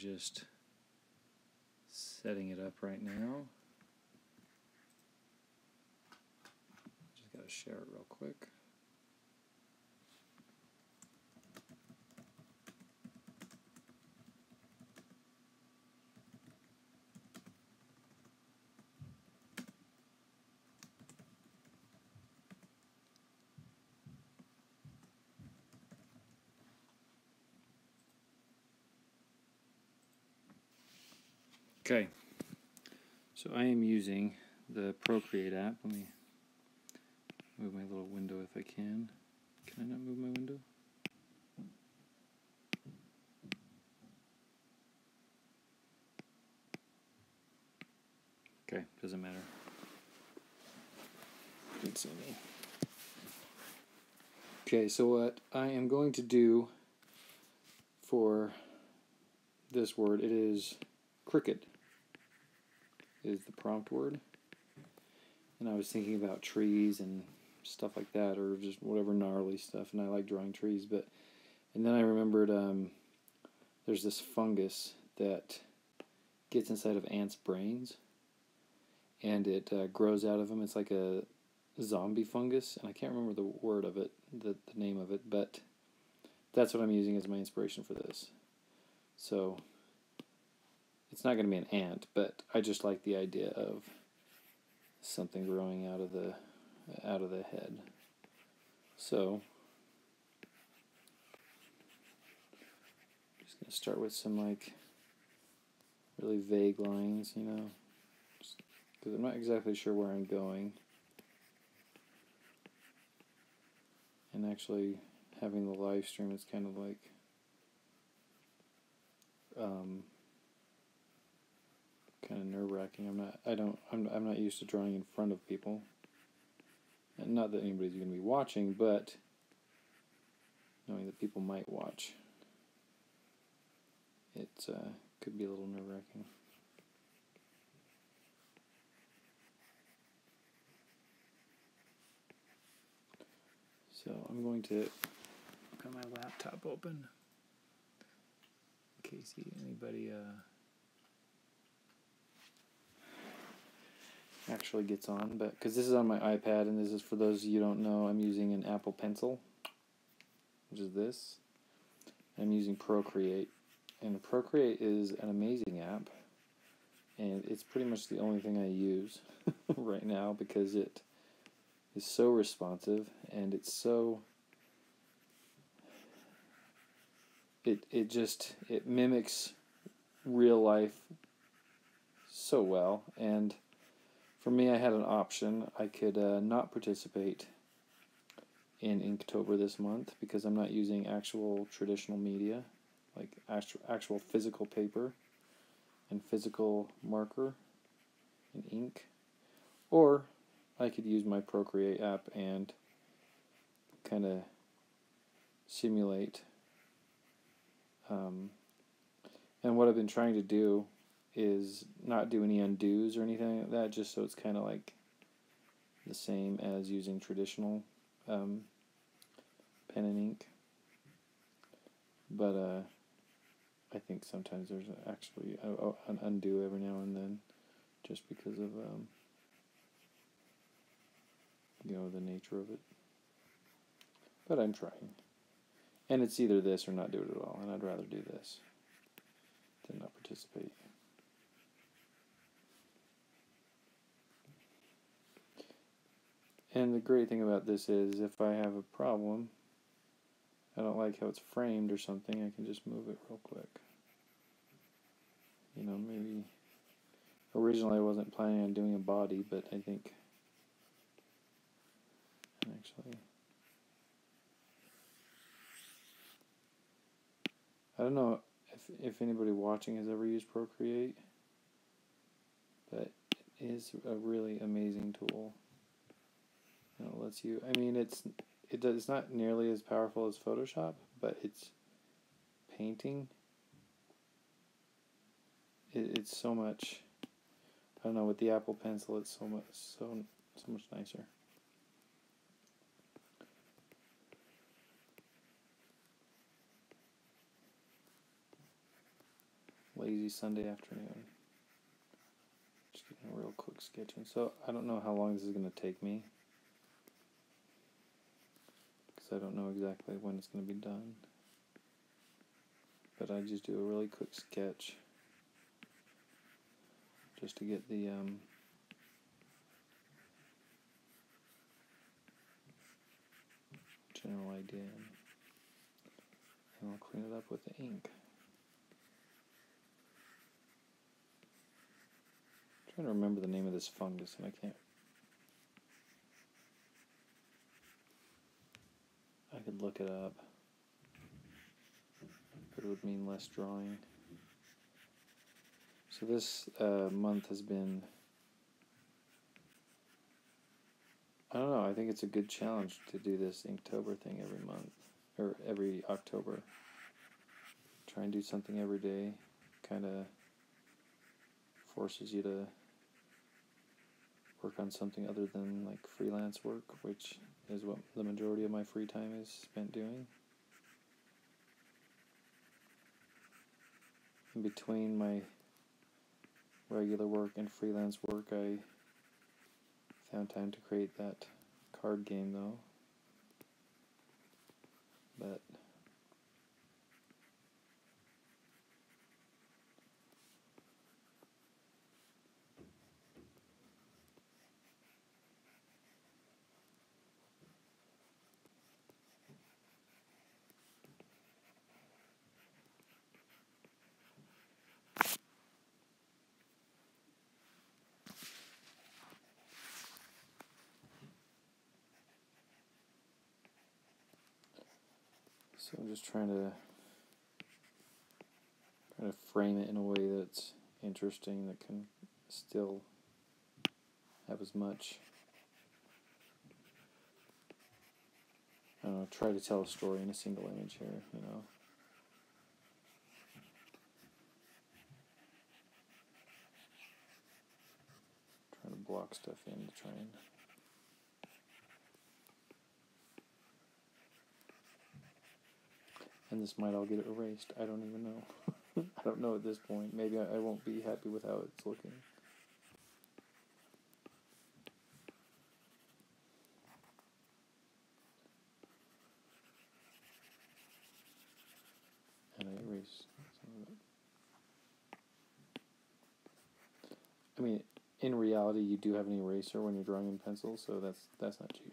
just setting it up right now. Just got to share it real quick. Okay, so I am using the Procreate app. Let me move my little window if I can. Can I not move my window? Okay, doesn't matter. You can see me. Okay, so what I am going to do for this word, it is cricket, is the prompt word. And I was thinking about trees and stuff like that, or just whatever gnarly stuff, and I like drawing trees, and then I remembered there's this fungus that gets inside of ants' brains, and it grows out of them. It's like a zombie fungus, and I can't remember the word of it, the name of it, but that's what I'm using as my inspiration for this. So it's not going to be an ant, but I just like the idea of something growing out of the head. So just going to start with some like really vague lines, you know, because I'm not exactly sure where I'm going. And actually having the live stream is kind of like kind of nerve-wracking. I'm not used to drawing in front of people. And not that anybody's going to be watching, but knowing that people might watch. It could be a little nerve-wracking. So I'm going to got my laptop open in case anybody actually gets on, but because this is on my iPad, and this is, for those of you who don't know, I'm using an Apple Pencil, which is this. I'm using Procreate, and Procreate is an amazing app, and it's pretty much the only thing I use right now because it is so responsive, and it's so it mimics real life so well. And for me, I had an option. I could not participate in Inktober this month because I'm not using actual traditional media, like actual physical paper and physical marker and ink. Or I could use my Procreate app and kind of simulate. And what I've been trying to do is not do any undos or anything like that, just so it's kind of like the same as using traditional pen and ink. But I think sometimes there's actually an undo every now and then, just because of you know, the nature of it. But I'm trying. And it's either this or not do it at all, and I'd rather do this than not participate. And the great thing about this is, if I have a problem, I don't like how it's framed or something, I can just move it real quick. You know, maybe originally I wasn't planning on doing a body, but I think actually, I don't know if anybody watching has ever used Procreate, but it is a really amazing tool. And it lets you, I mean, it's not nearly as powerful as Photoshop, but it's painting. It's so much, I don't know, with the Apple Pencil it's so much nicer. lazy Sunday afternoon. Just getting a real quick sketching. So I don't know how long this is going to take me, because I don't know exactly when it's going to be done. But I just do a really quick sketch just to get the general idea, and I'll clean it up with the ink. I'm trying to remember the name of this fungus, and I can't. I could look it up, but it would mean less drawing. So this month has been, I don't know, I think it's a good challenge to do this Inktober thing every month, or every October. Try and do something every day, kind of forces you to work on something other than like freelance work, which is what the majority of my free time is spent doing. In between my regular work and freelance work, I found time to create that card game though. But so I'm just trying to frame it in a way that's interesting, that can still have as much, I don't know, try to tell a story in a single image here, you know. Trying to block stuff in to try and this might all get erased. I don't even know. I don't know at this point. Maybe I won't be happy with how it's looking. And I erase some of it. I mean, in reality, you do have an eraser when you're drawing in pencil, so that's not cheating.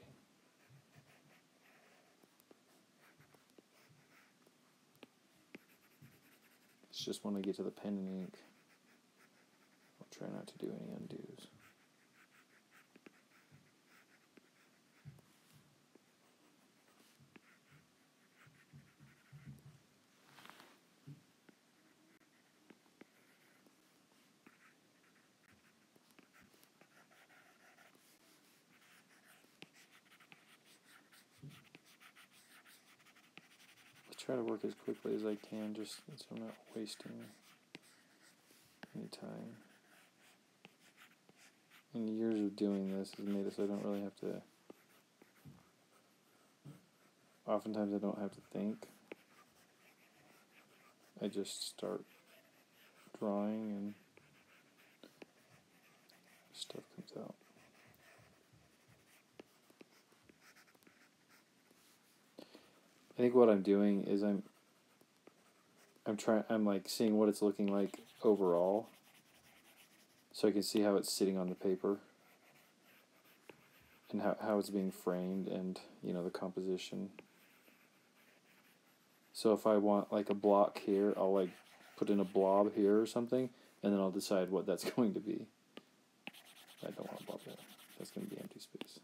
It's just when I get to the pen and ink, I'll try not to do any undos. Try to work as quickly as I can, just so I'm not wasting any time. And years of doing this has made it so I don't really have to, oftentimes I don't have to think. I just start drawing and stuff comes out. I think what I'm doing is I'm like seeing what it's looking like overall, so I can see how it's sitting on the paper and how it's being framed, and you know, the composition. So if I want like a block here, I'll like put in a blob here or something, and then I'll decide what that's going to be. I don't want a blob there. That's going to be empty space.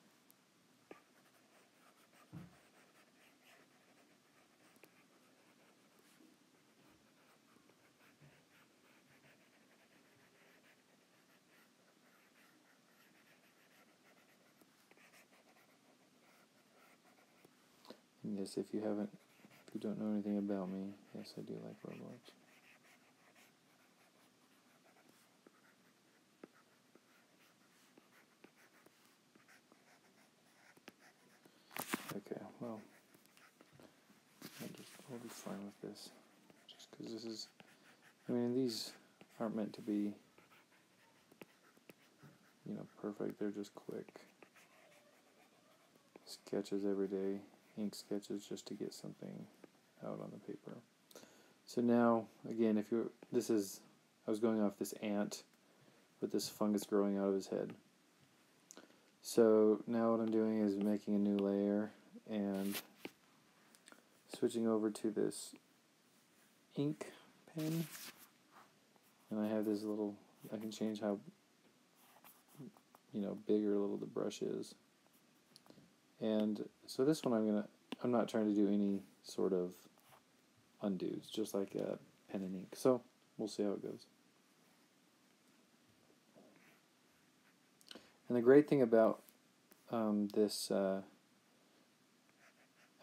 And yes, if you don't know anything about me, yes, I do like Roblox. Okay, well, I'll be fine with this, just because this is I mean, these aren't meant to be, perfect. They're just quick sketches every day, ink sketches just to get something out on the paper. So now, again, I was going off this ant with this fungus growing out of his head. So now what I'm doing is making a new layer and switching over to this ink pen. And I have this little, I can change how, big or little the brush is. And so this one I'm not trying to do any sort of undos, just like a pen and ink. So we'll see how it goes. And the great thing about this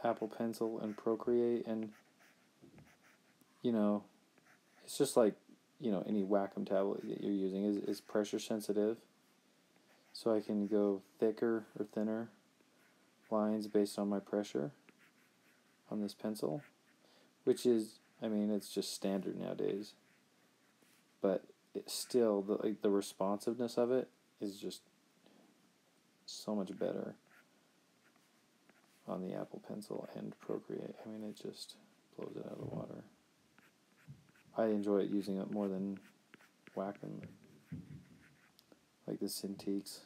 Apple Pencil and Procreate, and it's just like any Wacom tablet that you're using is pressure sensitive. So I can go thicker or thinner lines based on my pressure on this pencil, which is, it's just standard nowadays. But it's still, the responsiveness of it is just so much better on the Apple Pencil and Procreate. It just blows it out of the water. I enjoy it using it more than Wacom, like the Cintiqs.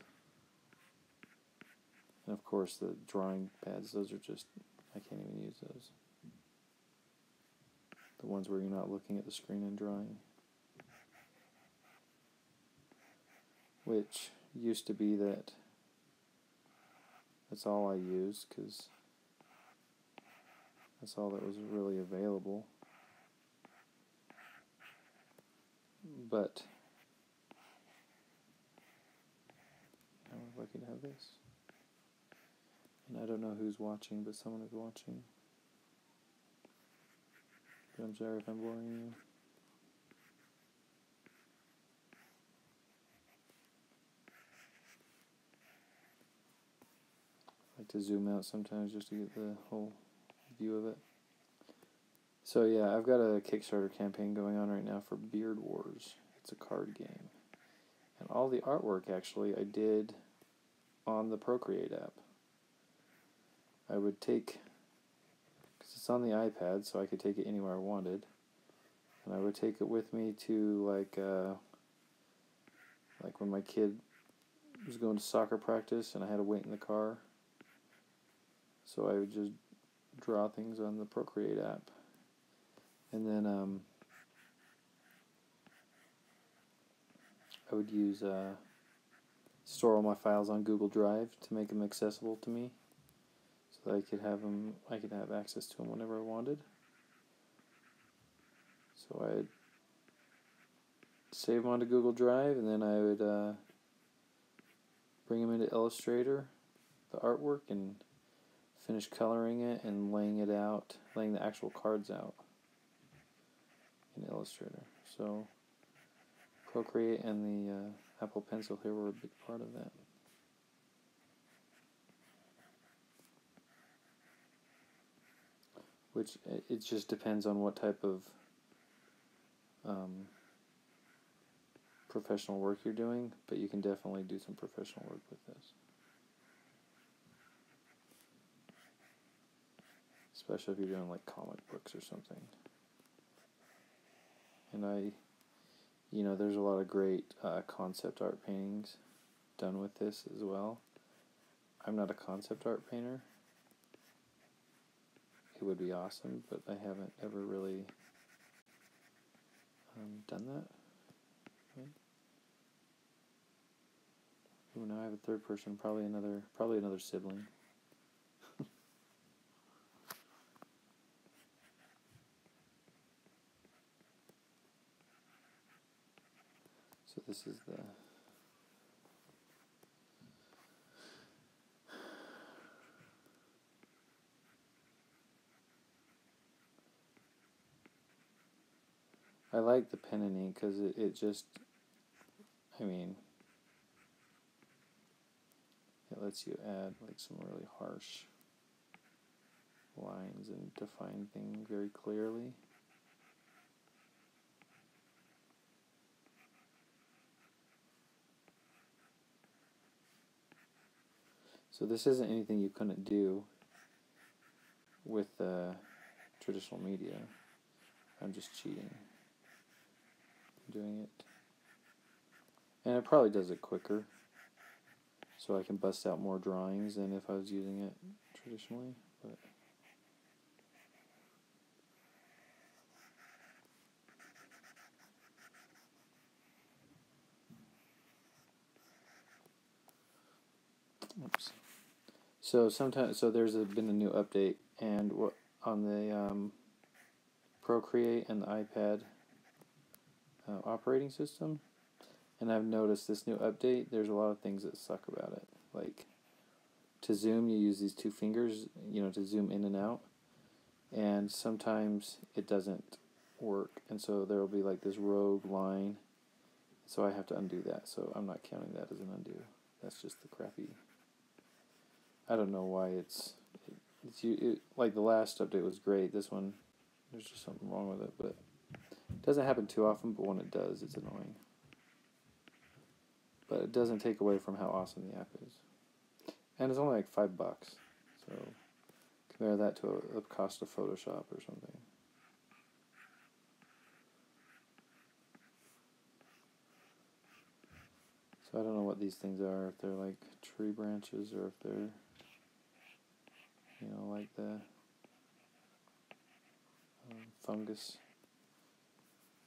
And of course the drawing pads, those are just, I can't even use those. The ones where you're not looking at the screen and drawing. Which used to be that's all I used, because that's all that was really available. But I was lucky to have this. And I don't know who's watching, but someone is watching. But I'm sorry if I'm boring you. I like to zoom out sometimes just to get the whole view of it. So yeah, I've got a Kickstarter campaign going on right now for Beard Wars. It's a card game. And all the artwork, actually, I did on the Procreate app. I would take, because it's on the iPad, so I could take it anywhere I wanted. And I would take it with me to, like when my kid was going to soccer practice and I had to wait in the car. So I would just draw things on the Procreate app. And then I would store all my files on Google Drive to make them accessible to me, so that I could have access to them whenever I wanted. So I'd save them onto Google Drive, and then I would bring them into Illustrator, the artwork, and finish coloring it and laying the actual cards out in Illustrator. So Procreate and the Apple Pencil here were a big part of that. Which, it just depends on what type of professional work you're doing, but you can definitely do some professional work with this. Especially if you're doing like comic books or something. And there's a lot of great concept art paintings done with this as well. I'm not a concept art painter. It would be awesome, but I haven't ever really done that. Right? Ooh, now I have a third person, probably another sibling. So this is the I like the pen and ink because it just, it lets you add like some really harsh lines and define things very clearly. So this isn't anything you couldn't do with traditional media. I'm just cheating doing it. And it probably does it quicker, so I can bust out more drawings than if I was using it traditionally. But oops. So there's been a new update, and what on the Procreate and the iPad operating system, and I've noticed this new update. There's a lot of things that suck about it. Like to zoom, you use these two fingers, to zoom in and out, and sometimes it doesn't work, and so there will be like this rogue line. So I have to undo that. So I'm not counting that as an undo. That's just the crappy. I don't know why like the last update was great. This one, there's just something wrong with it, but it doesn't happen too often. But when it does, it's annoying. But it doesn't take away from how awesome the app is, and it's only like $5. So compare that to a cost of Photoshop or something. So I don't know what these things are. If they're like tree branches or if they're like the fungus,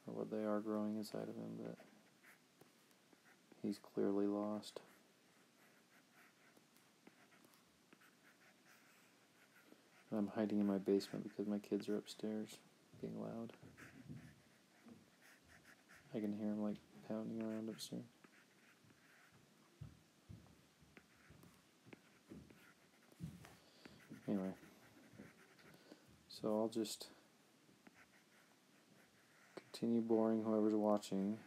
or what they are growing inside of him, but he's clearly lost. And I'm hiding in my basement because my kids are upstairs being loud. I can hear them like pounding around upstairs. Anyway, so I'll just continue boring whoever's watching,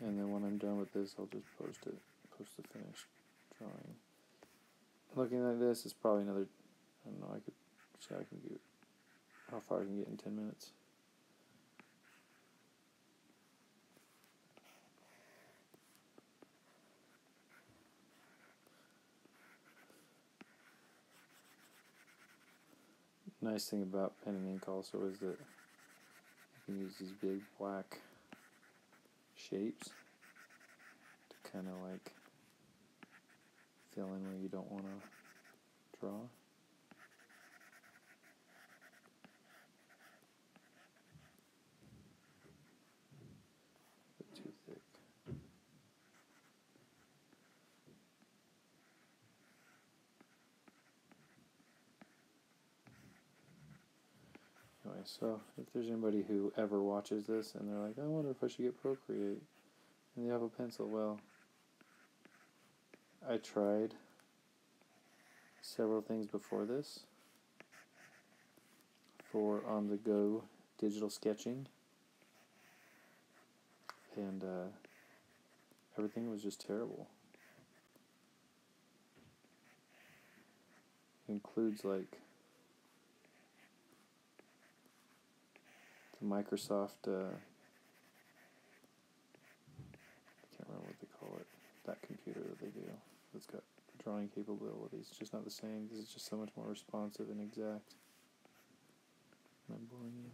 and then when I'm done with this, I'll just post the finished drawing. Looking like this is probably another, I don't know, I could see how I can get, how far I can get in 10 minutes. Nice thing about pen and ink also is that you can use these big black shapes to kind of like fill in where you don't want to draw. But too thick. Anyway, so if there's anybody who ever watches this and they're like, I wonder if I should get Procreate and the Apple Pencil, well, I tried several things before this for on-the-go digital sketching, and everything was just terrible. It includes like the Microsoft, I can't remember what they call it, that computer that they do that's got drawing capabilities. It's just not the same. This is just so much more responsive and exact. Am I boring you?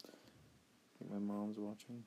I think my mom's watching.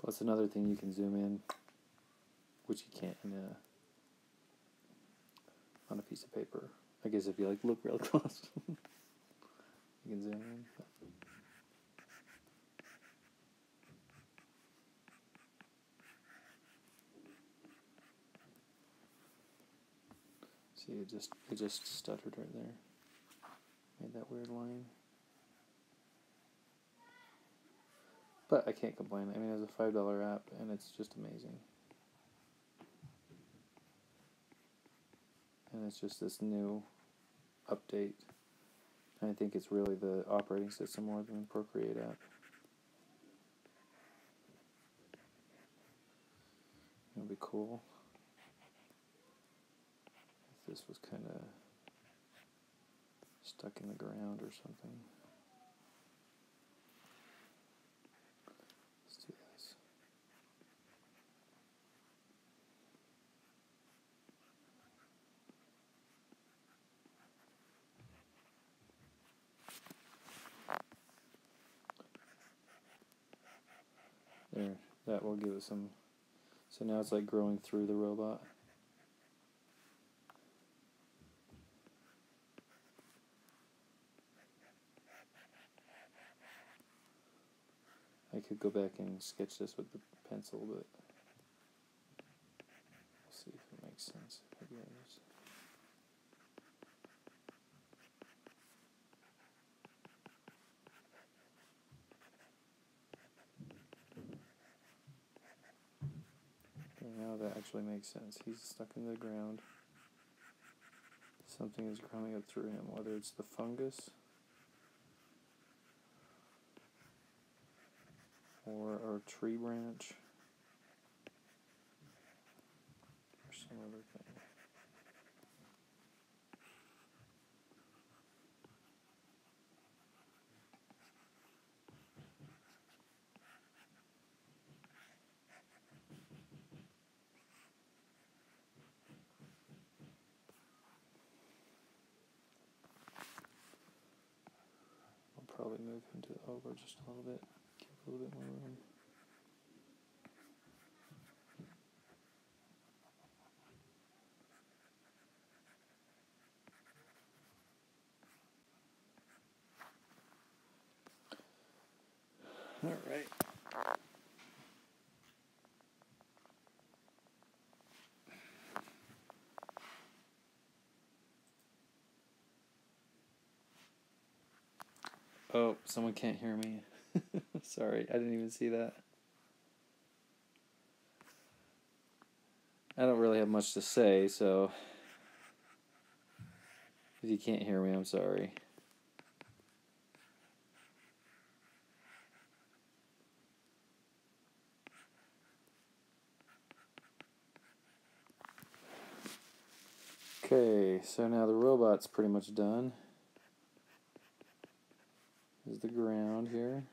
Plus another thing, you can zoom in, which you can't on a piece of paper. I guess if you like look real close, you can zoom in. See, it just stuttered right there. Made that weird line. But I can't complain. I mean, it's a $5 app, and it's just amazing. And it's just this new update. And I think it's really the operating system more than the Procreate app. It would be cool if this was kind of stuck in the ground or something. Let's do this. There, that will give it some. So now it's like growing through the robot. I could go back and sketch this with the pencil, but we'll see if it makes sense. Okay, now that actually makes sense. He's stuck in the ground. Something is coming up through him, whether it's the fungus or a tree branch or some other thing. I'll probably move him over just a little bit, give a little bit more room. All right. Oh, someone can't hear me. Sorry, I didn't even see that. I don't really have much to say, so if you can't hear me, I'm sorry. Okay, so now the robot's pretty much done. There's the ground here.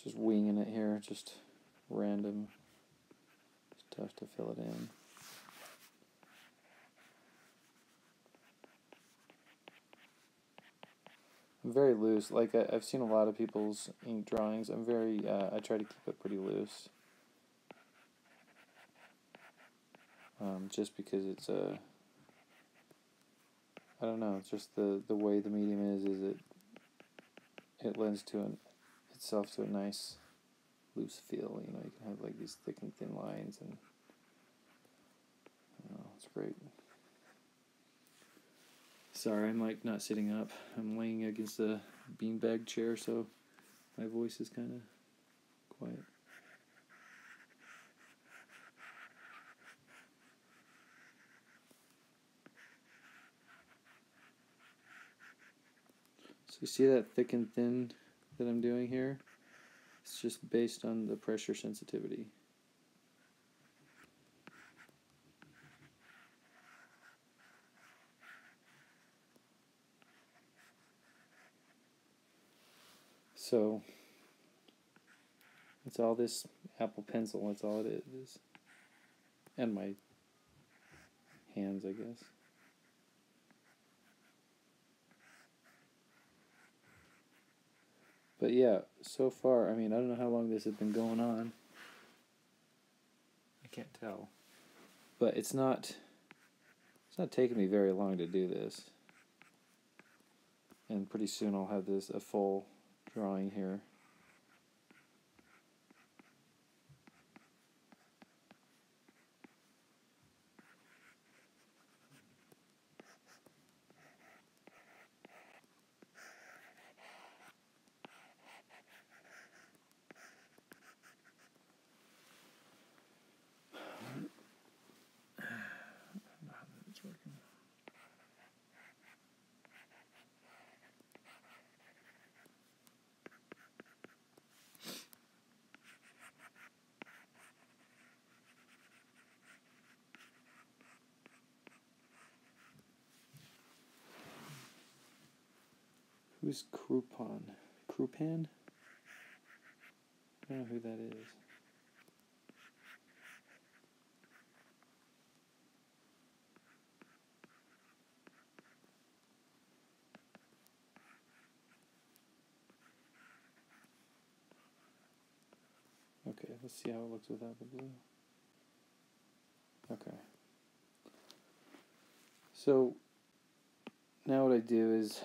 Just winging it here, just random stuff to fill it in. I'm very loose. Like I've seen a lot of people's ink drawings. I try to keep it pretty loose. Just because it's I don't know, it's just the way the medium is it lends itself to a nice loose feel. You know, you can have like these thick and thin lines, and it's great. Sorry, I'm like not sitting up. I'm laying against a beanbag chair, so my voice is kind of quiet. So you see that thick and thin that I'm doing here? It's just based on the pressure sensitivity. So it's all this Apple Pencil, that's all it is. And my hands, I guess. But yeah, so far, I mean, I don't know how long this has been going on. I can't tell. But it's not taking me very long to do this. And pretty soon I'll have a full drawing here. Who's Croupan? Croupan? I don't know who that is. Okay, let's see how it looks without the blue. Okay. So now what I do is